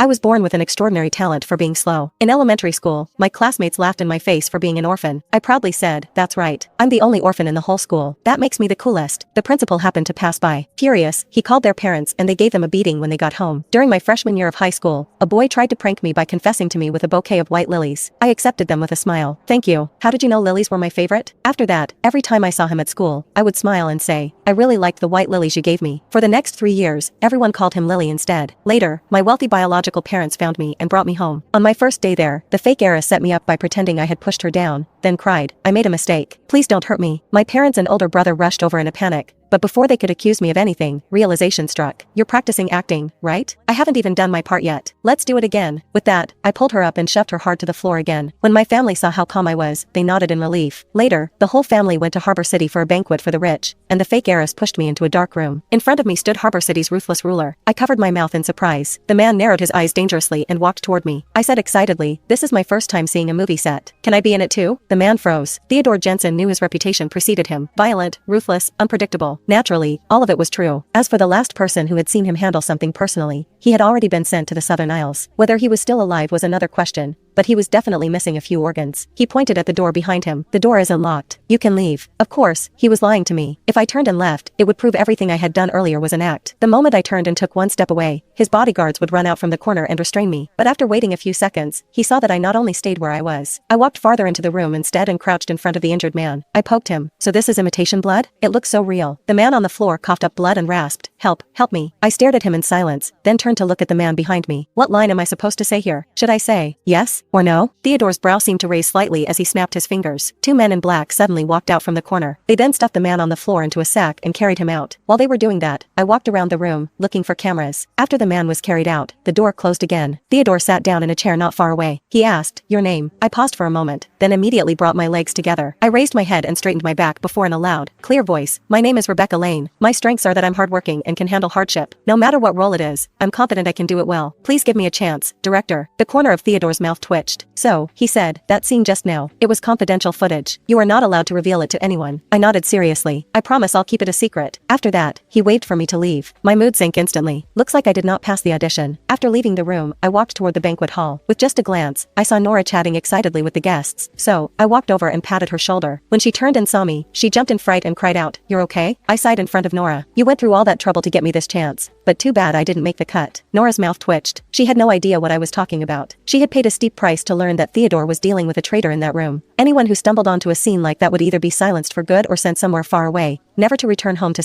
I was born with an extraordinary talent for being slow. In elementary school, my classmates laughed in my face for being an orphan. I proudly said, "That's right. I'm the only orphan in the whole school. That makes me the coolest." The principal happened to pass by. Furious, he called their parents and they gave them a beating when they got home. During my freshman year of high school, a boy tried to prank me by confessing to me with a bouquet of white lilies. I accepted them with a smile. "Thank you. How did you know lilies were my favorite?" After that, every time I saw him at school, I would smile and say, "I really liked the white lilies you gave me." For the next 3 years, everyone called him Lily instead. Later, my wealthy biological parents found me and brought me home. On my first day there, the fake heiress set me up by pretending I had pushed her down, then cried, "I made a mistake. Please don't hurt me." My parents and older brother rushed over in a panic. But before they could accuse me of anything, realization struck. "You're practicing acting, right? I haven't even done my part yet. Let's do it again." With that, I pulled her up and shoved her hard to the floor again. When my family saw how calm I was, they nodded in relief. Later, the whole family went to Harbor City for a banquet for the rich, and the fake heiress pushed me into a dark room. In front of me stood Harbor City's ruthless ruler. I covered my mouth in surprise. The man narrowed his eyes dangerously and walked toward me. I said excitedly, "This is my first time seeing a movie set. Can I be in it too?" The man froze. Theodore Jensen knew his reputation preceded him. Violent, ruthless, unpredictable. Naturally, all of it was true. As for the last person who had seen him handle something personally, he had already been sent to the Southern Isles. Whether he was still alive was another question, but he was definitely missing a few organs. He pointed at the door behind him. "The door isn't locked. You can leave." Of course, he was lying to me. If I turned and left, it would prove everything I had done earlier was an act. The moment I turned and took one step away, his bodyguards would run out from the corner and restrain me. But after waiting a few seconds, he saw that I not only stayed where I was. I walked farther into the room instead and crouched in front of the injured man. I poked him. "So this is imitation blood? It looks so real." The man on the floor coughed up blood and rasped, "Help, help me." I stared at him in silence, then turned to look at the man behind me. What line am I supposed to say here? Should I say, yes or no? Theodore's brow seemed to raise slightly as he snapped his fingers. 2 men in black suddenly walked out from the corner. They then stuffed the man on the floor into a sack and carried him out. While they were doing that, I walked around the room, looking for cameras. After the man was carried out, the door closed again. Theodore sat down in a chair not far away. He asked, "Your name?" I paused for a moment, then immediately brought my legs together. I raised my head and straightened my back before in a loud, clear voice, "My name is Rebecca Lane. My strengths are that I'm hardworking and can handle hardship. No matter what role it is, I'm confident I can do it well. Please give me a chance, director." The corner of Theodore's mouth twitched. "So," he said, "that scene just now, it was confidential footage. You are not allowed to reveal it to anyone." I nodded seriously. "I promise I'll keep it a secret." After that, he waved for me to leave. My mood sank instantly. Looks like I did not pass the audition. After leaving the room, I walked toward the banquet hall. With just a glance, I saw Nora chatting excitedly with the guests. So, I walked over and patted her shoulder. When she turned and saw me, she jumped in fright and cried out, "You're okay?" I sighed in front of Nora. "You went through all that trouble to get me this chance. But too bad I didn't make the cut." Nora's mouth twitched. She had no idea what I was talking about. She had paid a steep price to learn that Theodore was dealing with a traitor in that room. Anyone who stumbled onto a scene like that would either be silenced for good or sent somewhere far away, never to return home to